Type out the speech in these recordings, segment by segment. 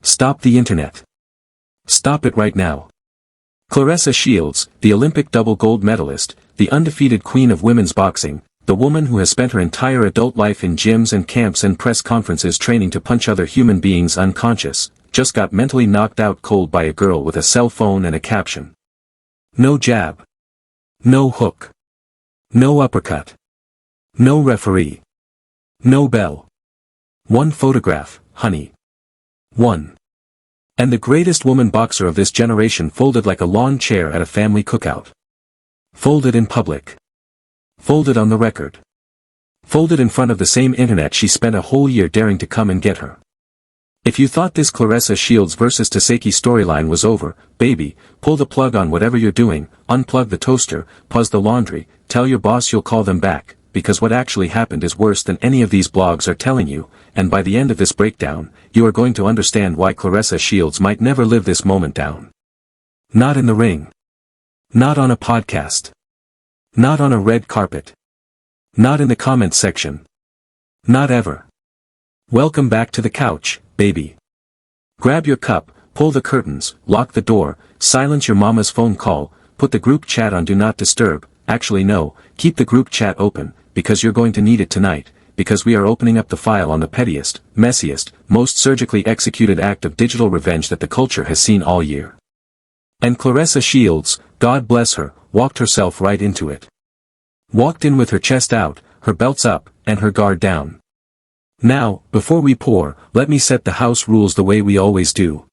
Stop the internet. Stop it right now. Claressa Shields, the Olympic double gold medalist, the undefeated queen of women's boxing, the woman who has spent her entire adult life in gyms and camps and press conferences training to punch other human beings unconscious, just got mentally knocked out cold by a girl with a cell phone and a caption. No jab. No hook. No uppercut. No referee. No bell. One photograph, honey. One. And the greatest woman boxer of this generation folded like a lawn chair at a family cookout. Folded in public. Folded on the record. Folded in front of the same internet she spent a whole year daring to come and get her. If you thought this Claressa Shields vs Tesehki storyline was over, baby, pull the plug on whatever you're doing, unplug the toaster, pause the laundry, tell your boss you'll call them back, because what actually happened is worse than any of these blogs are telling you, and by the end of this breakdown, you are going to understand why Claressa Shields might never live this moment down. Not in the ring. Not on a podcast. Not on a red carpet. Not in the comments section. Not ever. Welcome back to the couch, baby. Grab your cup, pull the curtains, lock the door, silence your mama's phone call, put the group chat on do not disturb, actually no, keep the group chat open, because you're going to need it tonight, because we are opening up the file on the pettiest, messiest, most surgically executed act of digital revenge that the culture has seen all year. And Claressa Shields, God bless her, walked herself right into it. Walked in with her chest out, her belts up, and her guard down. Now, before we pour, let me set the house rules the way we always do.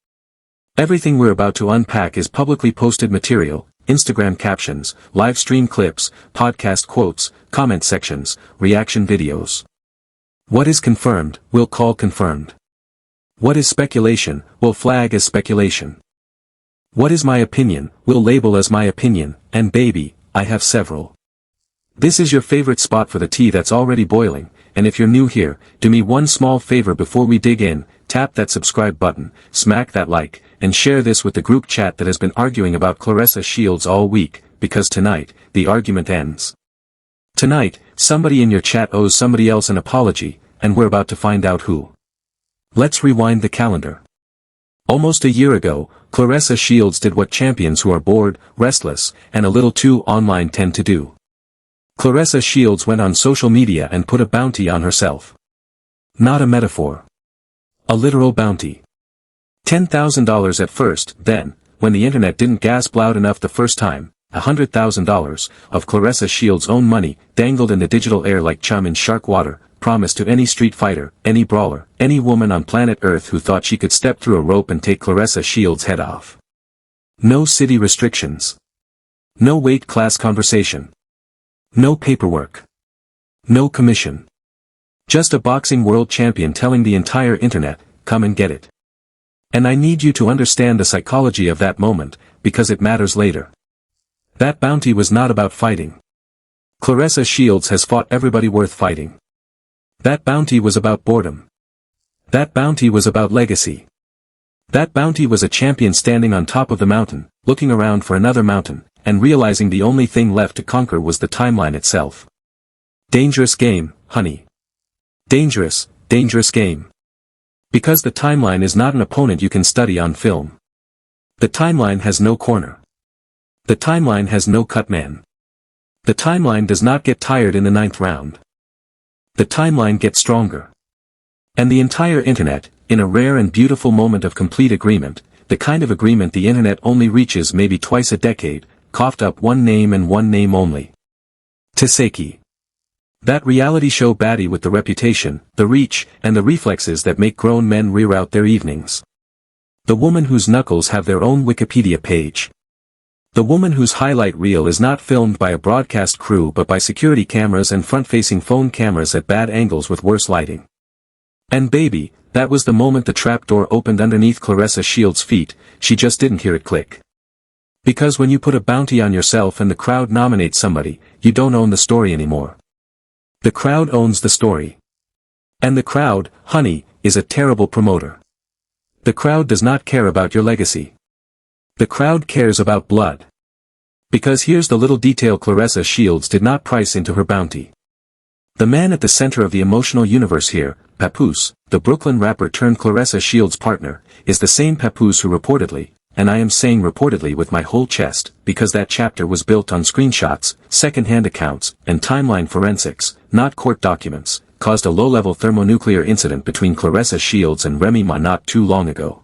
Everything we're about to unpack is publicly posted material, Instagram captions, live stream clips, podcast quotes, comment sections, reaction videos. What is confirmed, we'll call confirmed. What is speculation, we'll flag as speculation. What is my opinion, we'll label as my opinion, and baby, I have several. This is your favorite spot for the tea that's already boiling, and if you're new here, do me one small favor before we dig in, tap that subscribe button, smack that like, and share this with the group chat that has been arguing about Claressa Shields all week, because tonight, the argument ends. Tonight, somebody in your chat owes somebody else an apology, and we're about to find out who. Let's rewind the calendar. Almost a year ago, Claressa Shields did what champions who are bored, restless, and a little too online tend to do. Claressa Shields went on social media and put a bounty on herself. Not a metaphor. A literal bounty. $10,000 at first, then, when the internet didn't gasp loud enough the first time, $100,000 of Claressa Shields' own money dangled in the digital air like chum in shark water, promised to any street fighter, any brawler, any woman on planet Earth who thought she could step through a rope and take Claressa Shields' head off. No city restrictions. No weight class conversation. No paperwork. No commission. Just a boxing world champion telling the entire internet, come and get it. And I need you to understand the psychology of that moment, because it matters later. That bounty was not about fighting. Claressa Shields has fought everybody worth fighting. That bounty was about boredom. That bounty was about legacy. That bounty was a champion standing on top of the mountain, looking around for another mountain, and realizing the only thing left to conquer was the timeline itself. Dangerous game, honey. Dangerous, dangerous game. Because the timeline is not an opponent you can study on film. The timeline has no corner. The timeline has no cut man. The timeline does not get tired in the 9th round. The timeline gets stronger. And the entire internet, in a rare and beautiful moment of complete agreement, the kind of agreement the internet only reaches maybe twice a decade, coughed up one name and one name only. Tesehki. That reality show baddie with the reputation, the reach, and the reflexes that make grown men reroute their evenings. The woman whose knuckles have their own Wikipedia page. The woman whose highlight reel is not filmed by a broadcast crew but by security cameras and front-facing phone cameras at bad angles with worse lighting. And baby, that was the moment the trapdoor opened underneath Claressa Shields' feet, she just didn't hear it click. Because when you put a bounty on yourself and the crowd nominates somebody, you don't own the story anymore. The crowd owns the story. And the crowd, honey, is a terrible promoter. The crowd does not care about your legacy. The crowd cares about blood. Because here's the little detail Claressa Shields did not price into her bounty. The man at the center of the emotional universe here, Papoose, the Brooklyn rapper turned Claressa Shields' partner, is the same Papoose who reportedly, and I am saying reportedly with my whole chest, because that chapter was built on screenshots, second-hand accounts, and timeline forensics, not court documents, caused a low-level thermonuclear incident between Claressa Shields and Remy Ma not too long ago.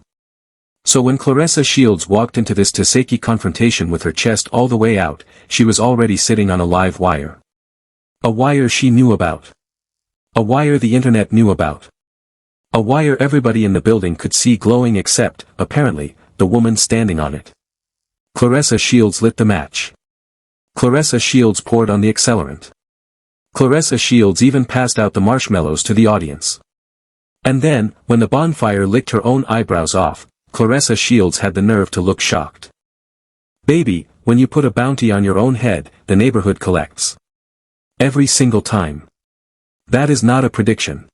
So when Claressa Shields walked into this Tesehki confrontation with her chest all the way out, she was already sitting on a live wire. A wire she knew about. A wire the internet knew about. A wire everybody in the building could see glowing except, apparently, the woman standing on it. Claressa Shields lit the match. Claressa Shields poured on the accelerant. Claressa Shields even passed out the marshmallows to the audience. And then, when the bonfire licked her own eyebrows off, Claressa Shields had the nerve to look shocked. Baby, when you put a bounty on your own head, the neighborhood collects. Every single time. That is not a prediction.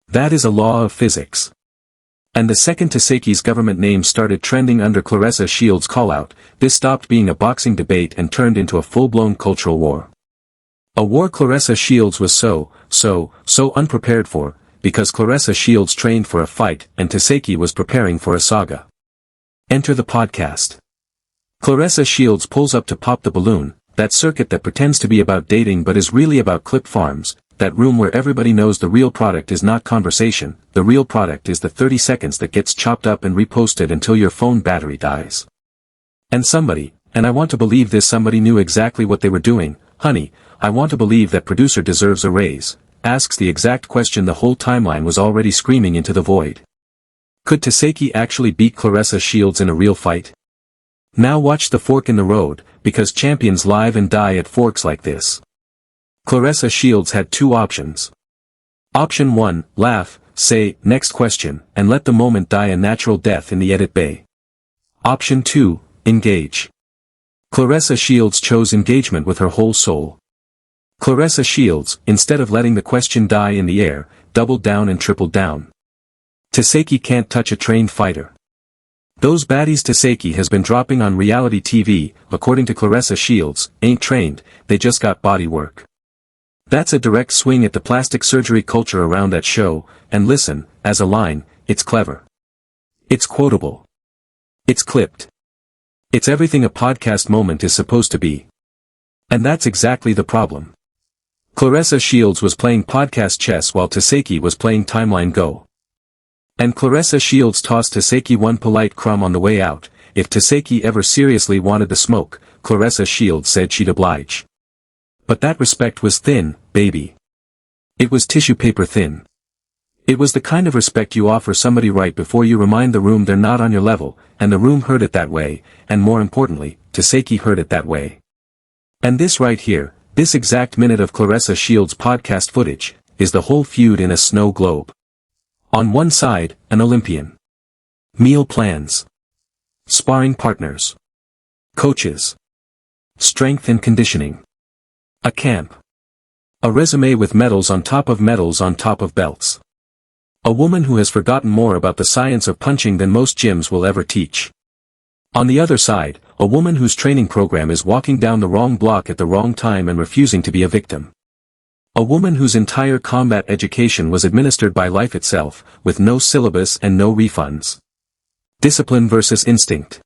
That is a law of physics. And the second Tesehki's government name started trending under Claressa Shields' call-out, this stopped being a boxing debate and turned into a full-blown cultural war. A war Claressa Shields was so unprepared for, because Claressa Shields trained for a fight and Tesehki was preparing for a saga. Enter the podcast. Claressa Shields pulls up to pop the balloon, that circuit that pretends to be about dating but is really about clip farms, that room where everybody knows the real product is not conversation, the real product is the 30 seconds that gets chopped up and reposted until your phone battery dies. And somebody, and I want to believe this somebody knew exactly what they were doing, honey, I want to believe that producer deserves a raise, asks the exact question the whole timeline was already screaming into the void. Could Tesehki actually beat Claressa Shields in a real fight? Now watch the fork in the road, because champions live and die at forks like this. Claressa Shields had two options. Option 1, laugh, say, next question, and let the moment die a natural death in the edit bay. Option 2, engage. Claressa Shields chose engagement with her whole soul. Claressa Shields, instead of letting the question die in the air, doubled down and tripled down. Tesehki can't touch a trained fighter. Those baddies Tesehki has been dropping on reality TV, according to Claressa Shields, ain't trained, they just got body work. That's a direct swing at the plastic surgery culture around that show, and listen, as a line, it's clever. It's quotable. It's clipped. It's everything a podcast moment is supposed to be. And that's exactly the problem. Claressa Shields was playing podcast chess while Tesehki was playing Timeline Go. And Claressa Shields tossed Tesehki one polite crumb on the way out. If Tesehki ever seriously wanted the smoke, Claressa Shields said she'd oblige. But that respect was thin, baby. It was tissue paper thin. It was the kind of respect you offer somebody right before you remind the room they're not on your level, and the room heard it that way, and more importantly, Tesehki heard it that way. And this right here, this exact minute of Claressa Shields' podcast footage, is the whole feud in a snow globe. On one side, an Olympian. Meal plans. Sparring partners. Coaches. Strength and conditioning. A camp. A resume with medals on top of medals on top of belts. A woman who has forgotten more about the science of punching than most gyms will ever teach. On the other side, a woman whose training program is walking down the wrong block at the wrong time and refusing to be a victim. A woman whose entire combat education was administered by life itself, with no syllabus and no refunds. Discipline versus instinct.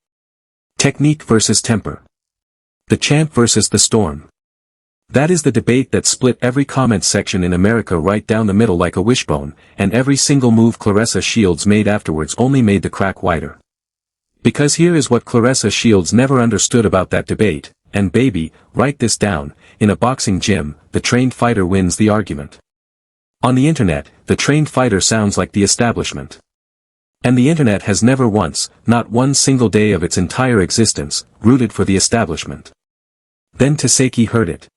Technique versus temper. The champ versus the storm. That is the debate that split every comment section in America right down the middle like a wishbone, and every single move Claressa Shields made afterwards only made the crack wider. Because here is what Claressa Shields never understood about that debate, and baby, write this down, in a boxing gym, the trained fighter wins the argument. On the internet, the trained fighter sounds like the establishment. And the internet has never once, not one single day of its entire existence, rooted for the establishment. Then Tesehki heard it.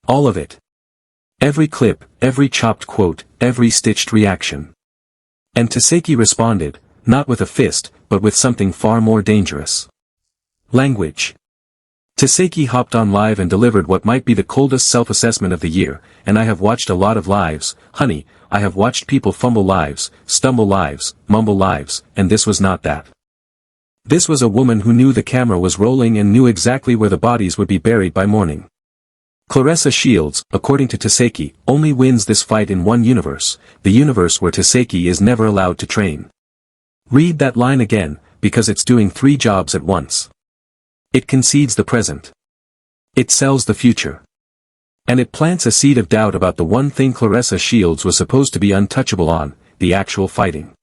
All of it. Every clip, every chopped quote, every stitched reaction. And Tesehki responded, not with a fist, but with something far more dangerous. Language. Tesehki hopped on live and delivered what might be the coldest self-assessment of the year, and I have watched a lot of lives, honey, I have watched people fumble lives, stumble lives, mumble lives, and this was not that. This was a woman who knew the camera was rolling and knew exactly where the bodies would be buried by morning. Claressa Shields, according to Tesehki, only wins this fight in one universe, the universe where Tesehki is never allowed to train. Read that line again, because it's doing 3 jobs at once. It concedes the present. It sells the future. And it plants a seed of doubt about the one thing Claressa Shields was supposed to be untouchable on, the actual fighting.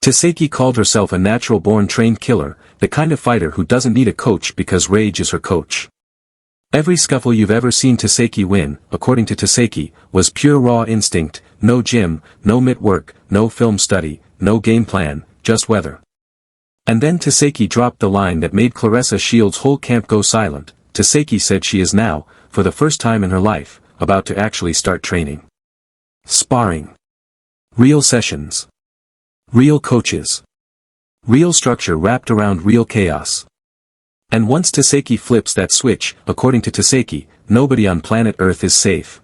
Tesehki called herself a natural-born trained killer, the kind of fighter who doesn't need a coach because rage is her coach. Every scuffle you've ever seen Tesehki win, according to Tesehki, was pure raw instinct, no gym, no mitt work, no film study, no game plan, just weather. And then Tesehki dropped the line that made Claressa Shields' whole camp go silent. Tesehki said she is now, for the first time in her life, about to actually start training. Sparring. Real sessions. Real coaches. Real structure wrapped around real chaos. And once Tesehki flips that switch, according to Tesehki, nobody on planet Earth is safe.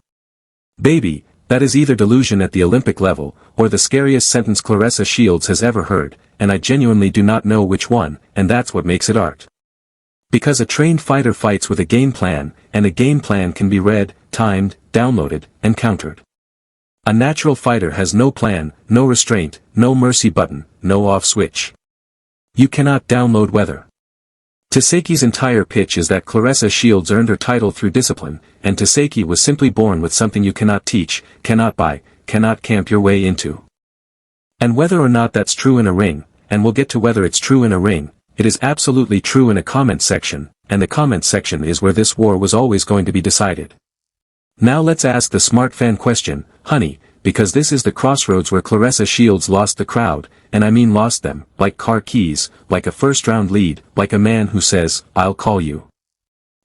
Baby, that is either delusion at the Olympic level, or the scariest sentence Claressa Shields has ever heard, and I genuinely do not know which one, and that's what makes it art. Because a trained fighter fights with a game plan, and a game plan can be read, timed, downloaded, and countered. A natural fighter has no plan, no restraint, no mercy button, no off switch. You cannot download weather. Tesehki's entire pitch is that Claressa Shields earned her title through discipline, and Tesehki was simply born with something you cannot teach, cannot buy, cannot camp your way into. And whether or not that's true in a ring, and we'll get to whether it's true in a ring, it is absolutely true in a comment section, and the comment section is where this war was always going to be decided. Now let's ask the smart fan question, honey, because this is the crossroads where Claressa Shields lost the crowd, and I mean lost them, like car keys, like a first-round lead, like a man who says, I'll call you.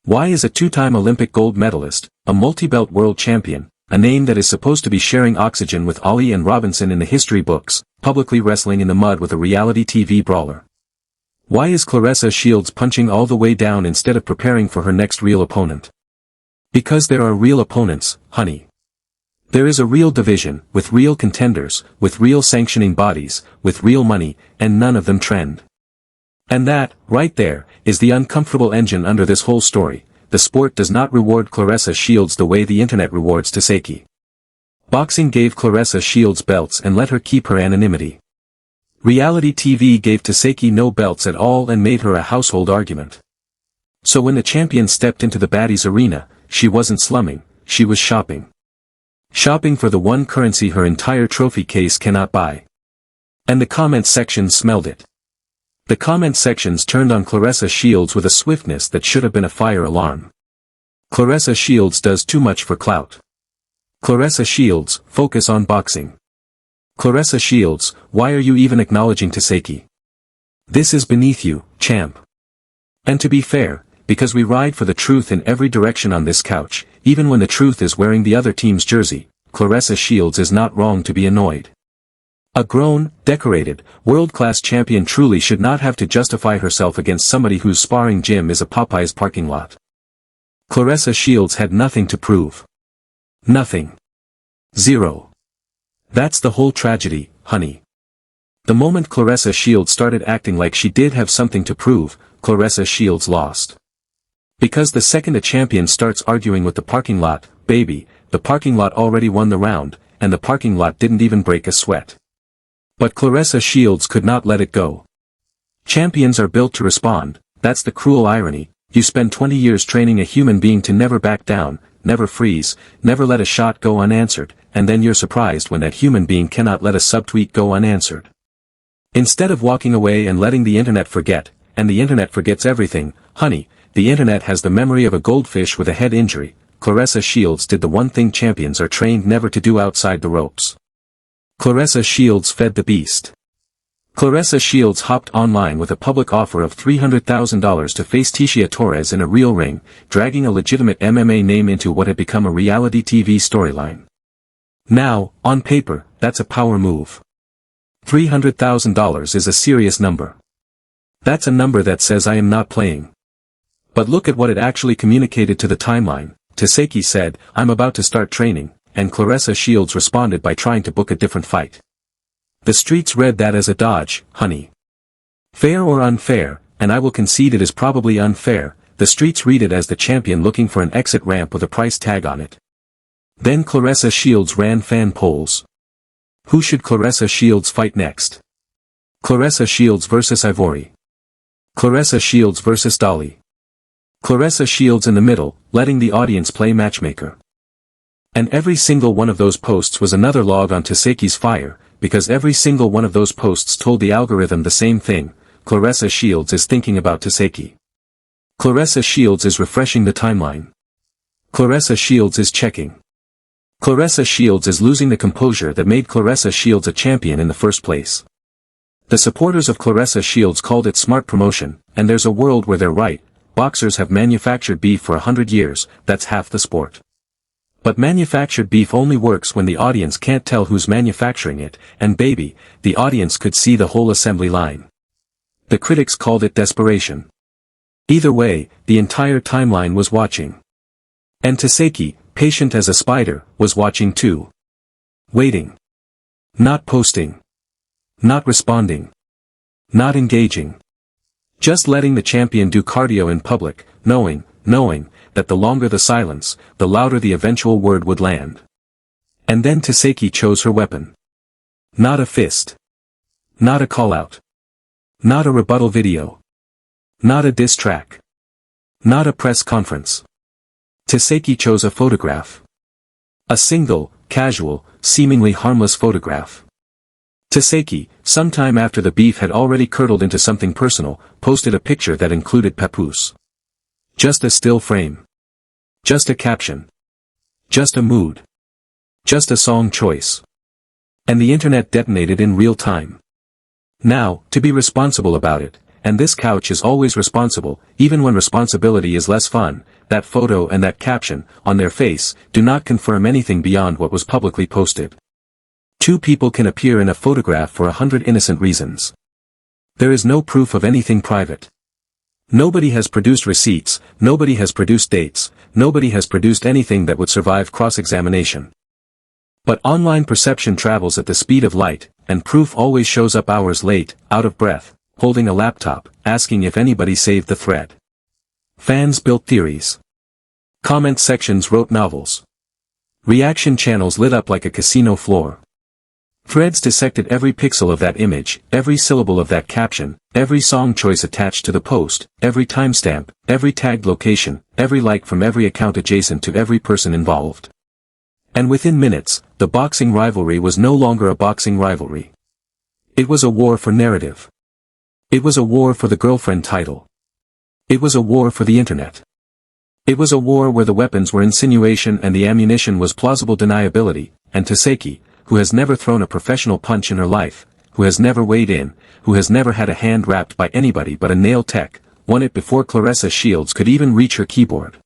Why is a 2-time Olympic gold medalist, a multi-belt world champion, a name that is supposed to be sharing oxygen with Ali and Robinson in the history books, publicly wrestling in the mud with a reality TV brawler? Why is Claressa Shields punching all the way down instead of preparing for her next real opponent? Because there are real opponents, honey. There is a real division, with real contenders, with real sanctioning bodies, with real money, and none of them trend. And that, right there, is the uncomfortable engine under this whole story. The sport does not reward Claressa Shields the way the internet rewards Tesehki. Boxing gave Claressa Shields belts and let her keep her anonymity. Reality TV gave Tesehki no belts at all and made her a household argument. So when the champion stepped into the baddies arena, she wasn't slumming, she was shopping. Shopping for the one currency her entire trophy case cannot buy. And the comment sections smelled it. The comment sections turned on Claressa Shields with a swiftness that should have been a fire alarm. Claressa Shields does too much for clout. Claressa Shields, focus on boxing. Claressa Shields, why are you even acknowledging Tesehki? This is beneath you, champ. And to be fair, because we ride for the truth in every direction on this couch, even when the truth is wearing the other team's jersey, Claressa Shields is not wrong to be annoyed. A grown, decorated, world-class champion truly should not have to justify herself against somebody whose sparring gym is a Popeye's parking lot. Claressa Shields had nothing to prove. Nothing. Zero. That's the whole tragedy, honey. The moment Claressa Shields started acting like she did have something to prove, Claressa Shields lost. Because the second a champion starts arguing with the parking lot, baby, the parking lot already won the round, and the parking lot didn't even break a sweat. But Claressa Shields could not let it go. Champions are built to respond, that's the cruel irony. You spend 20 years training a human being to never back down, never freeze, never let a shot go unanswered, and then you're surprised when that human being cannot let a subtweet go unanswered. Instead of walking away and letting the internet forget, and the internet forgets everything, honey, the internet has the memory of a goldfish with a head injury. Claressa Shields did the one thing champions are trained never to do outside the ropes. Claressa Shields fed the beast. Claressa Shields hopped online with a public offer of $300,000 to face Tecia Torres in a real ring, dragging a legitimate MMA name into what had become a reality TV storyline. Now, on paper, that's a power move. $300,000 is a serious number. That's a number that says I am not playing. But look at what it actually communicated to the timeline. Tesehki said, I'm about to start training, and Claressa Shields responded by trying to book a different fight. The streets read that as a dodge, honey. Fair or unfair, and I will concede it is probably unfair, the streets read it as the champion looking for an exit ramp with a price tag on it. Then Claressa Shields ran fan polls. Who should Claressa Shields fight next? Claressa Shields vs Ivory. Claressa Shields vs Dolly. Claressa Shields in the middle, letting the audience play matchmaker. And every single one of those posts was another log on Teseki's fire, because every single one of those posts told the algorithm the same thing: Claressa Shields is thinking about Tesehki. Claressa Shields is refreshing the timeline. Claressa Shields is checking. Claressa Shields is losing the composure that made Claressa Shields a champion in the first place. The supporters of Claressa Shields called it smart promotion, and there's a world where they're right. Boxers have manufactured beef for 100 years, that's half the sport. But manufactured beef only works when the audience can't tell who's manufacturing it, and baby, the audience could see the whole assembly line. The critics called it desperation. Either way, the entire timeline was watching. And Tesehki, patient as a spider, was watching too. Waiting. Not posting. Not responding. Not engaging. Just letting the champion do cardio in public, knowing that the longer the silence, the louder the eventual word would land. And then Tesehki chose her weapon. Not a fist. Not a call-out. Not a rebuttal video. Not a diss track. Not a press conference. Tesehki chose a photograph. A single, casual, seemingly harmless photograph. Tesehki, sometime after the beef had already curdled into something personal, posted a picture that included Papoose. Just a still frame. Just a caption. Just a mood. Just a song choice. And the internet detonated in real time. Now, to be responsible about it, and this couch is always responsible, even when responsibility is less fun, that photo and that caption, on their face, do not confirm anything beyond what was publicly posted. Two people can appear in a photograph for 100 innocent reasons. There is no proof of anything private. Nobody has produced receipts, nobody has produced dates, nobody has produced anything that would survive cross-examination. But online perception travels at the speed of light, and proof always shows up hours late, out of breath, holding a laptop, asking if anybody saved the thread. Fans built theories. Comment sections wrote novels. Reaction channels lit up like a casino floor. Threads dissected every pixel of that image, every syllable of that caption, every song choice attached to the post, every timestamp, every tagged location, every like from every account adjacent to every person involved. And within minutes, the boxing rivalry was no longer a boxing rivalry. It was a war for narrative. It was a war for the girlfriend title. It was a war for the internet. It was a war where the weapons were insinuation and the ammunition was plausible deniability, and Tesehki, who has never thrown a professional punch in her life, who has never weighed in, who has never had a hand wrapped by anybody but a nail tech, won it before Claressa Shields could even reach her keyboard.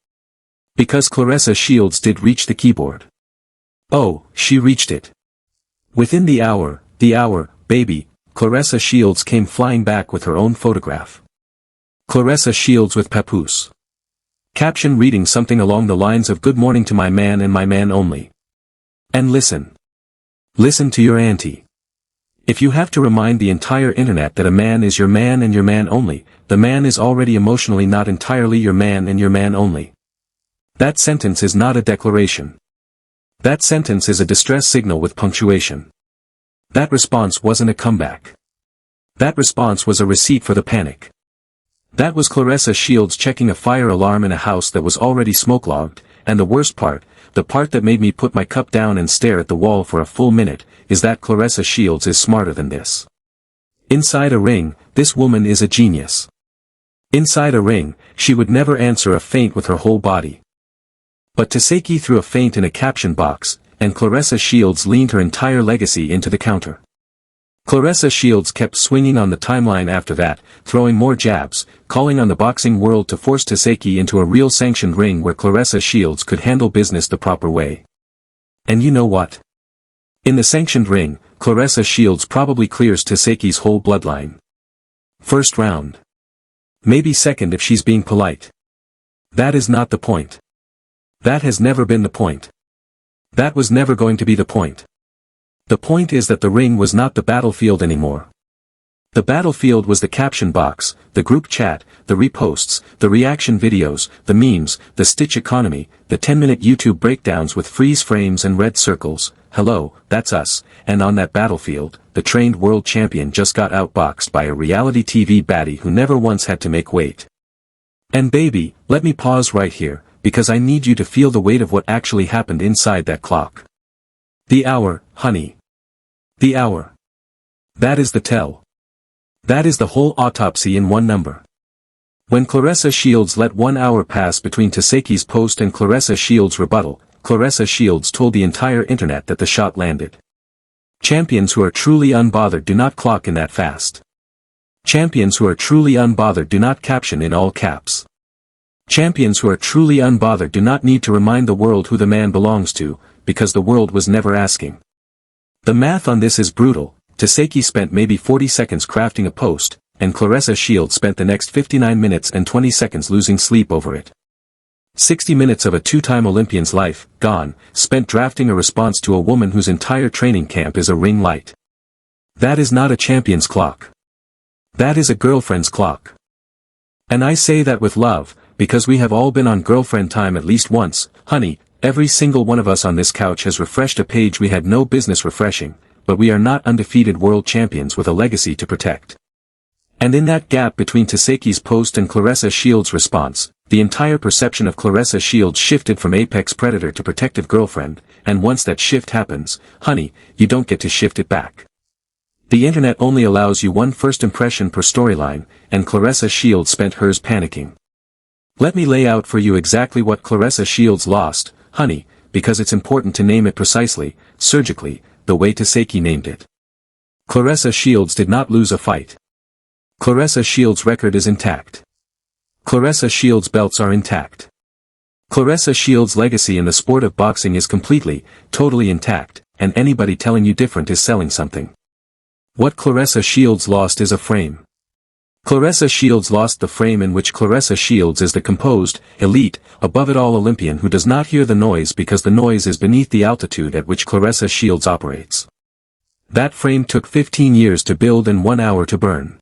Because Claressa Shields did reach the keyboard. Oh, she reached it. Within the hour, baby, Claressa Shields came flying back with her own photograph. Claressa Shields with Papoose. Caption reading something along the lines of "Good morning to my man and my man only." And listen. Listen to your auntie. If you have to remind the entire internet that a man is your man and your man only, the man is already emotionally not entirely your man and your man only. That sentence is not a declaration. That sentence is a distress signal with punctuation. That response wasn't a comeback. That response was a receipt for the panic. That was Claressa Shields checking a fire alarm in a house that was already smoke-logged, and the worst part, the part that made me put my cup down and stare at the wall for a full minute, is that Claressa Shields is smarter than this. Inside a ring, this woman is a genius. Inside a ring, she would never answer a feint with her whole body. But Tesehki threw a feint in a caption box, and Claressa Shields leaned her entire legacy into the counter. Claressa Shields kept swinging on the timeline after that, throwing more jabs, calling on the boxing world to force Tesehki into a real sanctioned ring where Claressa Shields could handle business the proper way. And you know what? In the sanctioned ring, Claressa Shields probably clears Tesehki's whole bloodline. First round. Maybe second if she's being polite. That is not the point. That has never been the point. That was never going to be the point. The point is that the ring was not the battlefield anymore. The battlefield was the caption box, the group chat, the reposts, the reaction videos, the memes, the stitch economy, the 10-minute YouTube breakdowns with freeze frames and red circles. Hello, that's us, and on that battlefield, the trained world champion just got outboxed by a reality TV baddie who never once had to make weight. And baby, let me pause right here, because I need you to feel the weight of what actually happened inside that clock. The hour, honey. The hour. That is the tell. That is the whole autopsy in one number. When Claressa Shields let 1 hour pass between Tesehki's post and Claressa Shields' rebuttal, Claressa Shields told the entire internet that the shot landed. Champions who are truly unbothered do not clock in that fast. Champions who are truly unbothered do not caption in all caps. Champions who are truly unbothered do not need to remind the world who the man belongs to, because the world was never asking. The math on this is brutal. Tesehki spent maybe 40 seconds crafting a post, and Claressa Shields spent the next 59 minutes and 20 seconds losing sleep over it. 60 minutes of a two-time Olympian's life, gone, spent drafting a response to a woman whose entire training camp is a ring light. That is not a champion's clock. That is a girlfriend's clock. And I say that with love, because we have all been on girlfriend time at least once, honey. Every single one of us on this couch has refreshed a page we had no business refreshing, but we are not undefeated world champions with a legacy to protect. And in that gap between Tesehki's post and Claressa Shields' response, the entire perception of Claressa Shields shifted from apex predator to protective girlfriend, and once that shift happens, honey, you don't get to shift it back. The internet only allows you one first impression per storyline, and Claressa Shields spent hers panicking. Let me lay out for you exactly what Claressa Shields lost, honey, because it's important to name it precisely, surgically, the way Tesehki named it. Claressa Shields did not lose a fight. Claressa Shields' record is intact. Claressa Shields' belts are intact. Claressa Shields' legacy in the sport of boxing is completely, totally intact, and anybody telling you different is selling something. What Claressa Shields lost is a frame. Claressa Shields lost the frame in which Claressa Shields is the composed, elite, above-it-all Olympian who does not hear the noise because the noise is beneath the altitude at which Claressa Shields operates. That frame took 15 years to build and 1 hour to burn.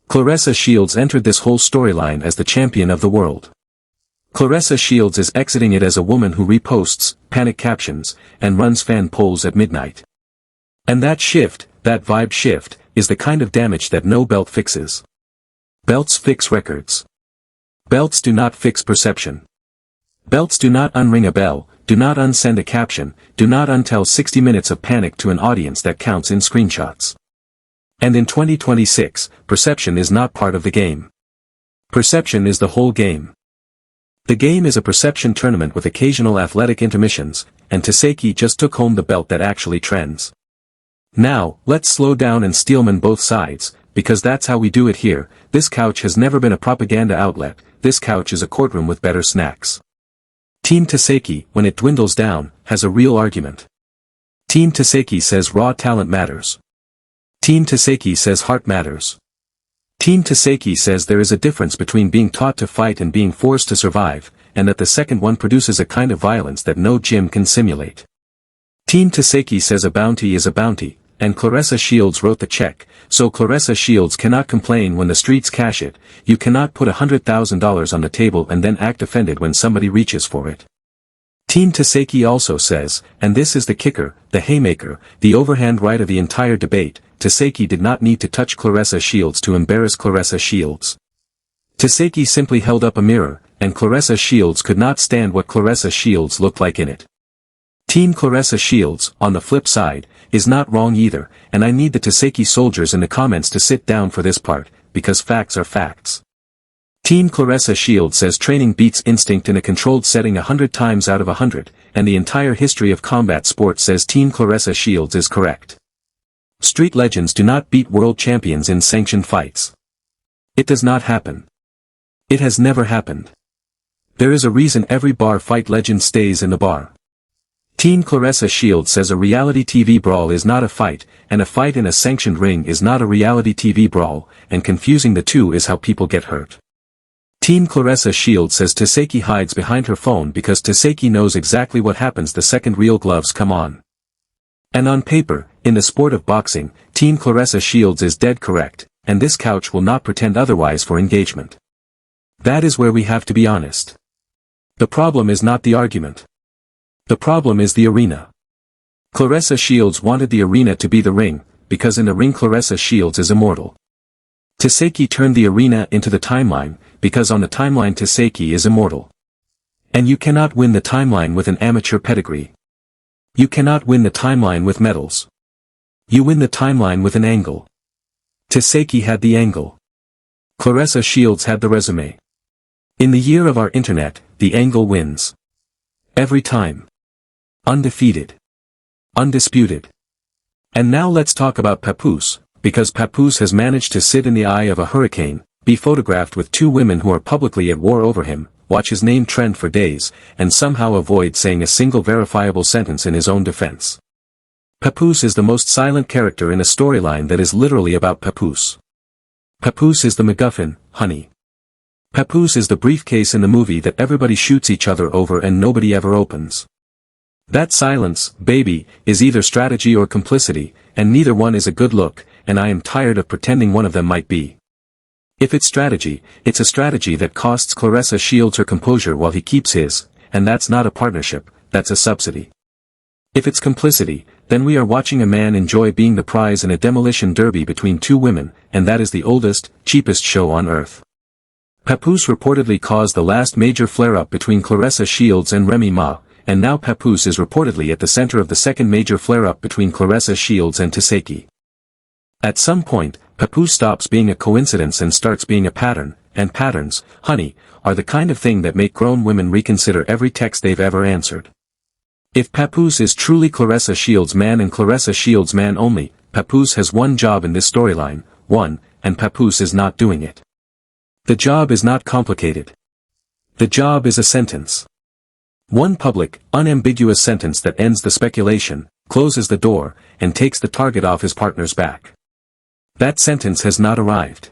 Claressa Shields entered this whole storyline as the champion of the world. Claressa Shields is exiting it as a woman who reposts, panic captions, and runs fan polls at midnight. And that shift, that vibe shift, is the kind of damage that no belt fixes. Belts fix records. Belts do not fix perception. Belts do not unring a bell, do not unsend a caption, do not untell 60 minutes of panic to an audience that counts in screenshots. And in 2026, perception is not part of the game. Perception is the whole game. The game is a perception tournament with occasional athletic intermissions, and Tesehki just took home the belt that actually trends. Now, let's slow down and steelman both sides, because that's how we do it here. This couch has never been a propaganda outlet, this couch is a courtroom with better snacks. Team Tesehki, when it dwindles down, has a real argument. Team Tesehki says raw talent matters. Team Tesehki says heart matters. Team Tesehki says there is a difference between being taught to fight and being forced to survive, and that the second one produces a kind of violence that no gym can simulate. Team Tesehki says a bounty is a bounty, and Claressa Shields wrote the check, so Claressa Shields cannot complain when the streets cash it. You cannot put $100,000 on the table and then act offended when somebody reaches for it. Team Tesehki also says, and this is the kicker, the haymaker, the overhand right of the entire debate, Tesehki did not need to touch Claressa Shields to embarrass Claressa Shields. Tesehki simply held up a mirror, and Claressa Shields could not stand what Claressa Shields looked like in it. Team Claressa Shields, on the flip side, is not wrong either, and I need the Tesehki soldiers in the comments to sit down for this part, because facts are facts. Team Claressa Shields says training beats instinct in a controlled setting 100 times out of 100, and the entire history of combat sports says Team Claressa Shields is correct. Street legends do not beat world champions in sanctioned fights. It does not happen. It has never happened. There is a reason every bar fight legend stays in the bar. Team Claressa Shields says a reality TV brawl is not a fight, and a fight in a sanctioned ring is not a reality TV brawl, and confusing the two is how people get hurt. Team Claressa Shields says Tesehki hides behind her phone because Tesehki knows exactly what happens the second real gloves come on. And on paper, in the sport of boxing, Team Claressa Shields is dead correct, and this couch will not pretend otherwise for engagement. That is where we have to be honest. The problem is not the argument. The problem is the arena. Claressa Shields wanted the arena to be the ring, because in the ring Claressa Shields is immortal. Tesehki turned the arena into the timeline, because on the timeline Tesehki is immortal. And you cannot win the timeline with an amateur pedigree. You cannot win the timeline with medals. You win the timeline with an angle. Tesehki had the angle. Claressa Shields had the resume. In the year of our internet, the angle wins. Every time. Undefeated. Undisputed. And now let's talk about Papoose, because Papoose has managed to sit in the eye of a hurricane, be photographed with two women who are publicly at war over him, watch his name trend for days, and somehow avoid saying a single verifiable sentence in his own defense. Papoose is the most silent character in a storyline that is literally about Papoose. Papoose is the MacGuffin, honey. Papoose is the briefcase in the movie that everybody shoots each other over and nobody ever opens. That silence, baby, is either strategy or complicity, and neither one is a good look, and I am tired of pretending one of them might be. If it's strategy, it's a strategy that costs Claressa Shields her composure while he keeps his, and that's not a partnership, that's a subsidy. If it's complicity, then we are watching a man enjoy being the prize in a demolition derby between two women, and that is the oldest, cheapest show on earth. Papoose reportedly caused the last major flare-up between Claressa Shields and Remy Ma, and now Papoose is reportedly at the center of the second major flare-up between Claressa Shields and Tesehki. At some point, Papoose stops being a coincidence and starts being a pattern, and patterns, honey, are the kind of thing that make grown women reconsider every text they've ever answered. If Papoose is truly Claressa Shields' man and Claressa Shields' man only, Papoose has one job in this storyline, and Papoose is not doing it. The job is not complicated. The job is a sentence. One public, unambiguous sentence that ends the speculation, closes the door, and takes the target off his partner's back. That sentence has not arrived.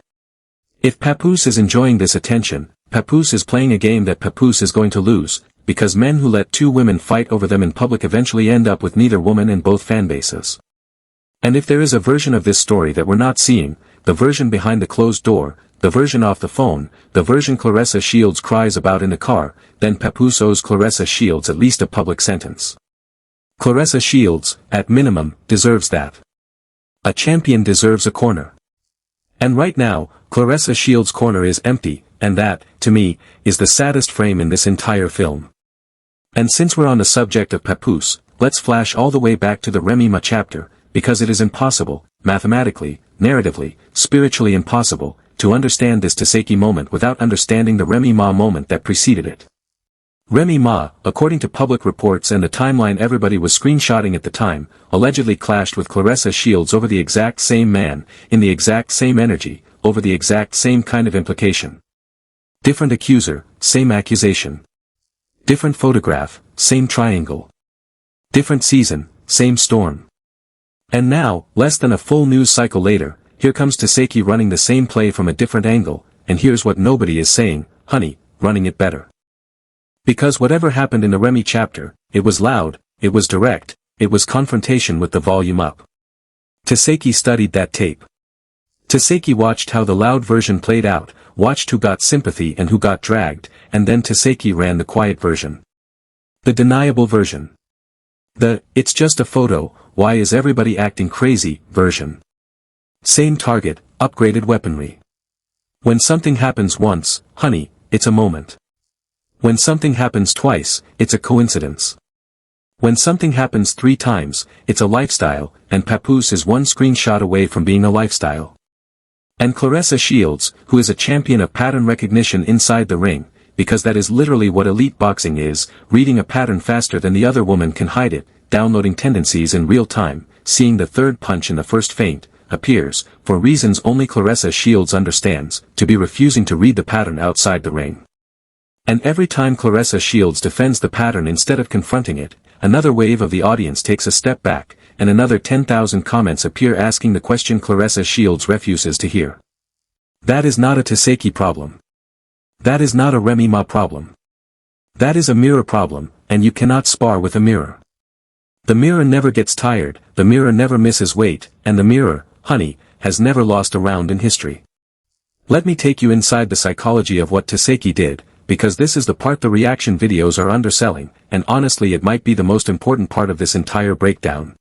If Papoose is enjoying this attention, Papoose is playing a game that Papoose is going to lose, because men who let two women fight over them in public eventually end up with neither woman and both fanbases. And if there is a version of this story that we're not seeing, the version behind the closed door, the version off the phone, the version Claressa Shields cries about in the car, then Papoose owes Claressa Shields at least a public sentence. Claressa Shields, at minimum, deserves that. A champion deserves a corner. And right now, Claressa Shields' corner is empty, and that, to me, is the saddest frame in this entire film. And since we're on the subject of Papoose, let's flash all the way back to the Remy Ma chapter, because it is impossible, mathematically, narratively, spiritually impossible, to understand this Tesehki moment without understanding the Remy Ma moment that preceded it. Remy Ma, according to public reports and the timeline everybody was screenshotting at the time, allegedly clashed with Claressa Shields over the exact same man, in the exact same energy, over the exact same kind of implication. Different accuser, same accusation. Different photograph, same triangle. Different season, same storm. And now, less than a full news cycle later, here comes Tesehki running the same play from a different angle, and here's what nobody is saying, honey, running it better. Because whatever happened in the Remy chapter, it was loud, it was direct, it was confrontation with the volume up. Tesehki studied that tape. Tesehki watched how the loud version played out, watched who got sympathy and who got dragged, and then Tesehki ran the quiet version. The deniable version. The, it's just a photo, why is everybody acting crazy, version. Same target, upgraded weaponry. When something happens once, honey, it's a moment. When something happens twice, it's a coincidence. When something happens 3 times, it's a lifestyle, and Papoose is one screenshot away from being a lifestyle. And Claressa Shields, who is a champion of pattern recognition inside the ring, because that is literally what elite boxing is, reading a pattern faster than the other woman can hide it, downloading tendencies in real time, seeing the third punch in the first feint, appears, for reasons only Claressa Shields understands, to be refusing to read the pattern outside the ring. And every time Claressa Shields defends the pattern instead of confronting it, another wave of the audience takes a step back, and another 10,000 comments appear asking the question Claressa Shields refuses to hear. That is not a Tesehki problem. That is not a Remy Ma problem. That is a mirror problem, and you cannot spar with a mirror. The mirror never gets tired, the mirror never misses weight, and the mirror, honey, has never lost a round in history. Let me take you inside the psychology of what Tesehki did, because this is the part the reaction videos are underselling, and honestly it might be the most important part of this entire breakdown.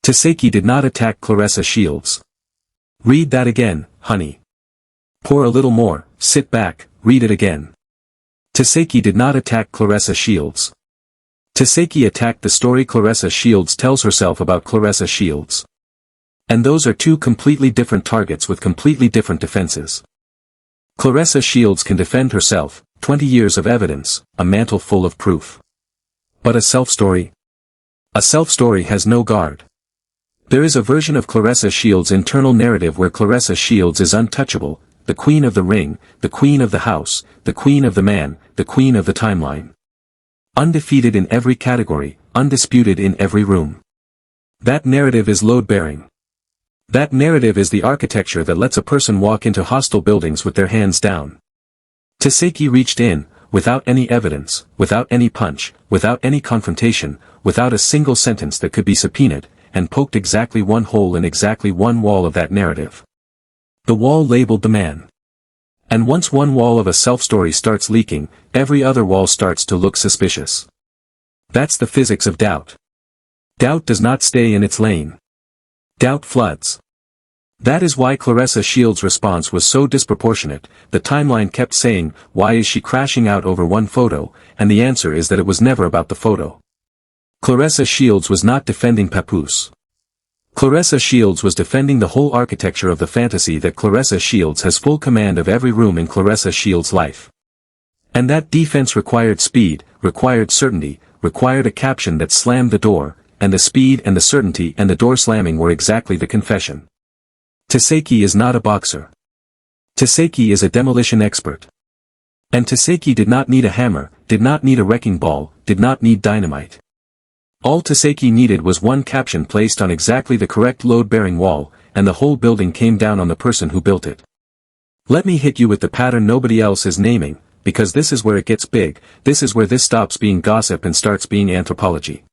Tesehki did not attack Claressa Shields. Read that again, honey. Pour a little more, sit back, read it again. Tesehki did not attack Claressa Shields. Tesehki attacked the story Claressa Shields tells herself about Claressa Shields. And those are two completely different targets with completely different defenses. Claressa Shields can defend herself, 20 years of evidence, a mantle full of proof. But a self-story? A self-story has no guard. There is a version of Claressa Shields' internal narrative where Claressa Shields is untouchable, the queen of the ring, the queen of the house, the queen of the man, the queen of the timeline. Undefeated in every category, undisputed in every room. That narrative is load-bearing. That narrative is the architecture that lets a person walk into hostile buildings with their hands down. Tesehki reached in, without any evidence, without any punch, without any confrontation, without a single sentence that could be subpoenaed, and poked exactly one hole in exactly one wall of that narrative. The wall labeled the man. And once one wall of a self-story starts leaking, every other wall starts to look suspicious. That's the physics of doubt. Doubt does not stay in its lane. Doubt floods. That is why Claressa Shields' response was so disproportionate. The timeline kept saying, why is she crashing out over one photo, and the answer is that it was never about the photo. Claressa Shields was not defending Papoose. Claressa Shields was defending the whole architecture of the fantasy that Claressa Shields has full command of every room in Claressa Shields' life. And that defense required speed, required certainty, required a caption that slammed the door, and the speed and the certainty and the door slamming were exactly the confession. Tesehki is not a boxer. Tesehki is a demolition expert. And Tesehki did not need a hammer, did not need a wrecking ball, did not need dynamite. All Tesehki needed was one caption placed on exactly the correct load-bearing wall, and the whole building came down on the person who built it. Let me hit you with the pattern nobody else is naming, because this is where it gets big, this is where this stops being gossip and starts being anthropology.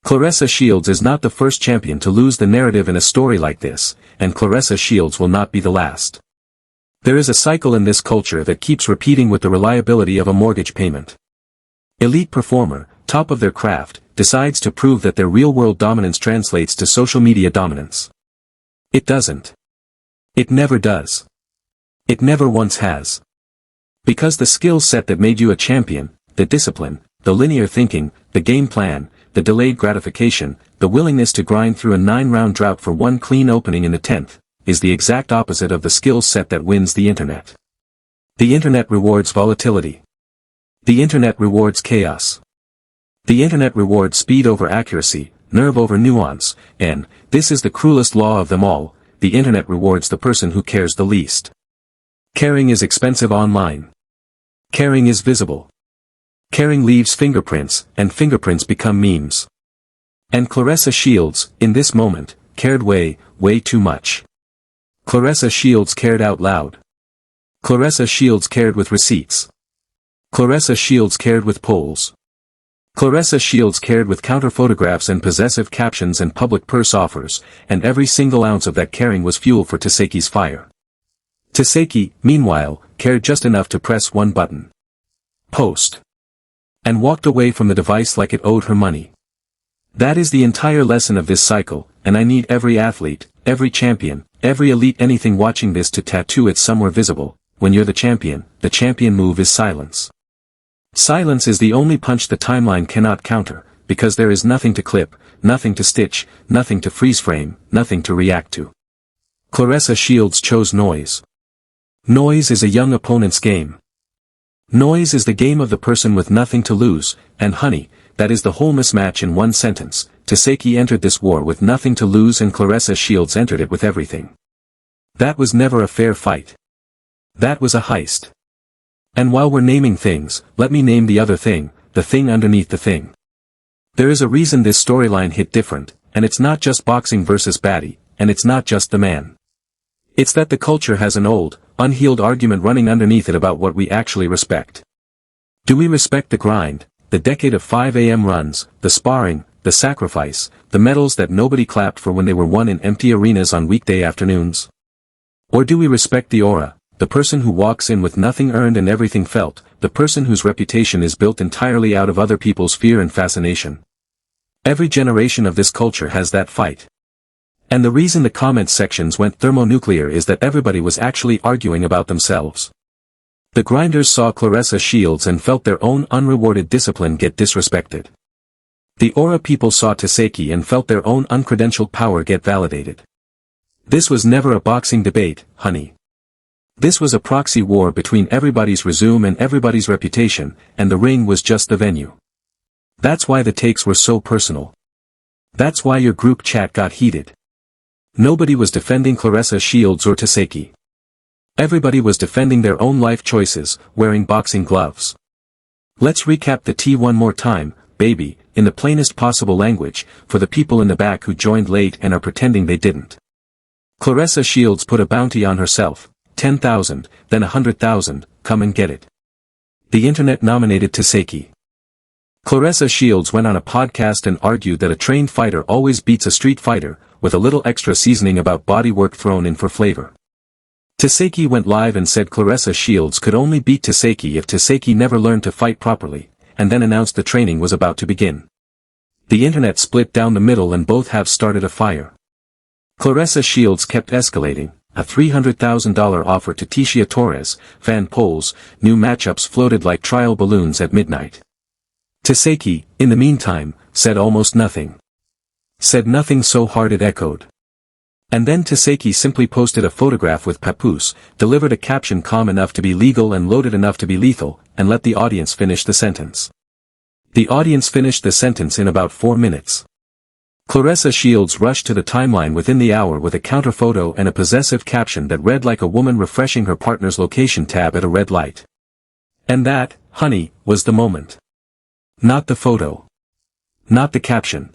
Claressa Shields is not the first champion to lose the narrative in a story like this, and Claressa Shields will not be the last. There is a cycle in this culture that keeps repeating with the reliability of a mortgage payment. Elite performer, top of their craft, decides to prove that their real-world dominance translates to social media dominance. It doesn't. It never does. It never once has. Because the skill set that made you a champion, the discipline, the linear thinking, the game plan, the delayed gratification, the willingness to grind through a 9-round drought for one clean opening in the 10th, is the exact opposite of the skill set that wins the internet. The internet rewards volatility. The internet rewards chaos. The internet rewards speed over accuracy, nerve over nuance, and, this is the cruelest law of them all, the internet rewards the person who cares the least. Caring is expensive online. Caring is visible. Caring leaves fingerprints, and fingerprints become memes. And Claressa Shields, in this moment, cared way too much. Claressa Shields cared out loud. Claressa Shields cared with receipts. Claressa Shields cared with polls. Claressa Shields cared with counter photographs and possessive captions and public purse offers, and every single ounce of that caring was fuel for Tesehki's fire. Tesehki, meanwhile, cared just enough to press one button. Post. And walked away from the device like it owed her money. That is the entire lesson of this cycle, and I need every athlete, every champion, every elite anything watching this to tattoo it somewhere visible. When you're the champion move is silence. Silence is the only punch the timeline cannot counter, because there is nothing to clip, nothing to stitch, nothing to freeze frame, nothing to react to. Claressa Shields chose noise. Noise is a young opponent's game. Noise is the game of the person with nothing to lose, and honey, that is the whole mismatch in one sentence. Tesehki entered this war with nothing to lose and Claressa Shields entered it with everything. That was never a fair fight. That was a heist. And while we're naming things, let me name the other thing, the thing underneath the thing. There is a reason this storyline hit different, and it's not just boxing versus baddie, and it's not just the man. It's that the culture has an old, unhealed argument running underneath it about what we actually respect. Do we respect the grind, the decade of 5 a.m. runs, the sparring, the sacrifice, the medals that nobody clapped for when they were won in empty arenas on weekday afternoons? Or do we respect the aura, the person who walks in with nothing earned and everything felt, the person whose reputation is built entirely out of other people's fear and fascination? Every generation of this culture has that fight. And the reason the comment sections went thermonuclear is that everybody was actually arguing about themselves. The grinders saw Claressa Shields and felt their own unrewarded discipline get disrespected. The aura people saw Tesehki and felt their own uncredentialed power get validated. This was never a boxing debate, honey. This was a proxy war between everybody's resume and everybody's reputation, and the ring was just the venue. That's why the takes were so personal. That's why your group chat got heated. Nobody was defending Claressa Shields or Tesehki. Everybody was defending their own life choices, wearing boxing gloves. Let's recap the tea one more time, baby, in the plainest possible language, for the people in the back who joined late and are pretending they didn't. Claressa Shields put a bounty on herself, 10,000, then 100,000, come and get it. The internet nominated Tesehki. Claressa Shields went on a podcast and argued that a trained fighter always beats a street fighter, with a little extra seasoning about bodywork thrown in for flavor. Tesehki went live and said Claressa Shields could only beat Tesehki if Tesehki never learned to fight properly, and then announced the training was about to begin. The internet split down the middle and both halves started a fire. Claressa Shields kept escalating, a $300,000 offer to Tecia Torres, fan polls, new matchups floated like trial balloons at midnight. Tesehki, in the meantime, said almost nothing. Said nothing so hard it echoed. And then Tesehki simply posted a photograph with Papoose, delivered a caption calm enough to be legal and loaded enough to be lethal, and let the audience finish the sentence. The audience finished the sentence in about 4 minutes. Claressa Shields rushed to the timeline within the hour with a counter photo and a possessive caption that read like a woman refreshing her partner's location tab at a red light. And that, honey, was the moment. Not the photo. Not the caption.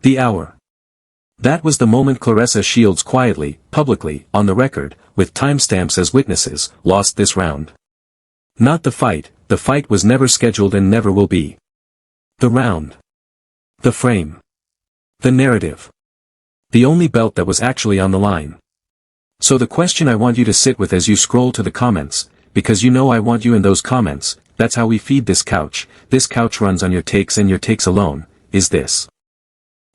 The hour. That was the moment Claressa Shields quietly, publicly, on the record, with timestamps as witnesses, lost this round. Not the fight was never scheduled and never will be. The round. The frame. The narrative. The only belt that was actually on the line. So the question I want you to sit with as you scroll to the comments, because you know I want you in those comments, that's how we feed this couch runs on your takes and your takes alone, is this.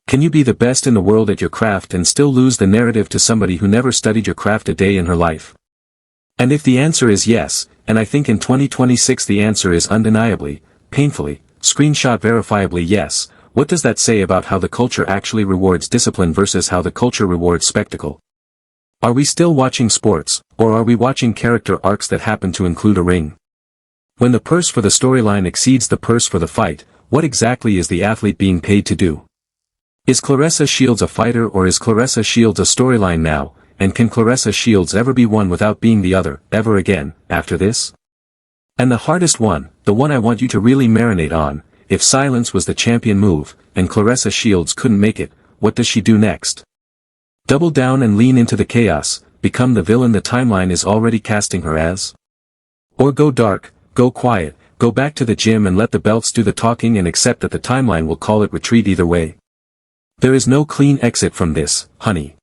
Can you be the best in the world at your craft and still lose the narrative to somebody who never studied your craft a day in her life? And if the answer is yes, and I think in 2026 the answer is undeniably, painfully, screenshot verifiably yes, what does that say about how the culture actually rewards discipline versus how the culture rewards spectacle? Are we still watching sports, or are we watching character arcs that happen to include a ring? When the purse for the storyline exceeds the purse for the fight, what exactly is the athlete being paid to do? Is Claressa Shields a fighter or is Claressa Shields a storyline now, and can Claressa Shields ever be one without being the other, ever again, after this? And the hardest one, the one I want you to really marinate on, if silence was the champion move, and Claressa Shields couldn't make it, what does she do next? Double down and lean into the chaos, become the villain the timeline is already casting her as? Or go dark, go quiet, go back to the gym and let the belts do the talking and accept that the timeline will call it retreat either way? There is no clean exit from this, honey.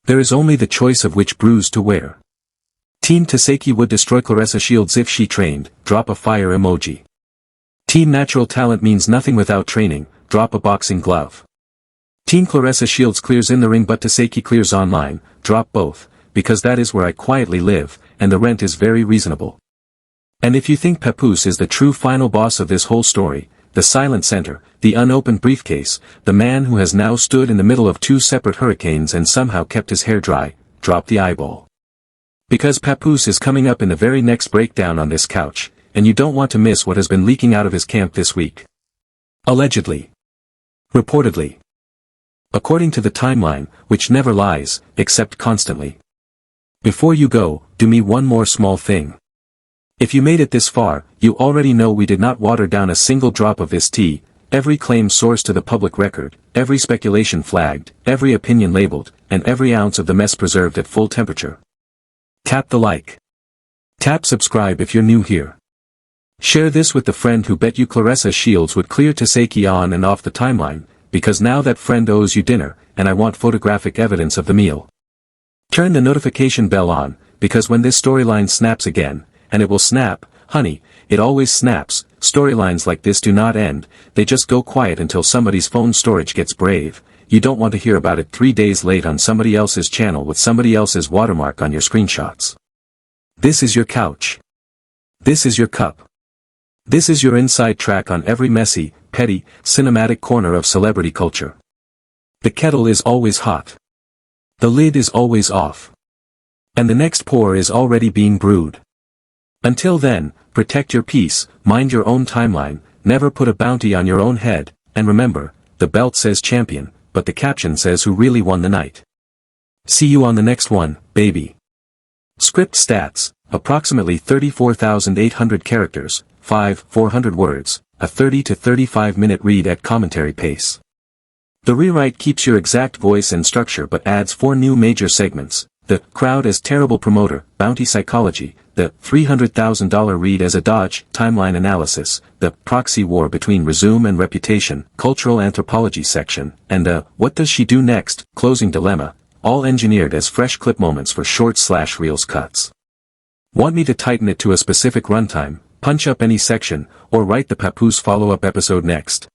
There is only the choice of which bruise to wear. Team Tesehki would destroy Claressa Shields if she trained, drop a fire emoji. Team Natural Talent means nothing without training, drop a boxing glove. Team Claressa Shields clears in the ring but Tesehki clears online, drop both, because that is where I quietly live, and the rent is very reasonable. And if you think Papoose is the true final boss of this whole story, the silent center, the unopened briefcase, the man who has now stood in the middle of 2 separate hurricanes and somehow kept his hair dry, drop the eyeball. Because Papoose is coming up in the very next breakdown on this couch, and you don't want to miss what has been leaking out of his camp this week. Allegedly. Reportedly. According to the timeline, which never lies, except constantly. Before you go, do me one more small thing. If you made it this far, you already know we did not water down a single drop of this tea, every claim sourced to the public record, every speculation flagged, every opinion labeled, and every ounce of the mess preserved at full temperature. Tap the like. Tap subscribe if you're new here. Share this with the friend who bet you Claressa Shields would clear Tesehki on and off the timeline, because now that friend owes you dinner, and I want photographic evidence of the meal. Turn the notification bell on, because when this storyline snaps again, and it will snap, honey, it always snaps, storylines like this do not end, they just go quiet until somebody's phone storage gets brave. You don't want to hear about it 3 days late on somebody else's channel with somebody else's watermark on your screenshots. This is your couch. This is your cup. This is your inside track on every messy, petty, cinematic corner of celebrity culture. The kettle is always hot. The lid is always off. And the next pour is already being brewed. Until then, protect your peace, mind your own timeline, never put a bounty on your own head, and remember, the belt says champion, but the caption says who really won the night. See you on the next one, baby. Script stats, approximately 34,800 characters, 400 words, a 30 to 35 minute read at commentary pace. The rewrite keeps your exact voice and structure but adds 4 new major segments: the crowd as terrible promoter, bounty psychology, the $300,000 read as a dodge, timeline analysis, the proxy war between resume and reputation, cultural anthropology section, and the what does she do next, closing dilemma, all engineered as fresh clip moments for short/reels cuts. Want me to tighten it to a specific runtime, punch up any section, or write the Papoose follow-up episode next?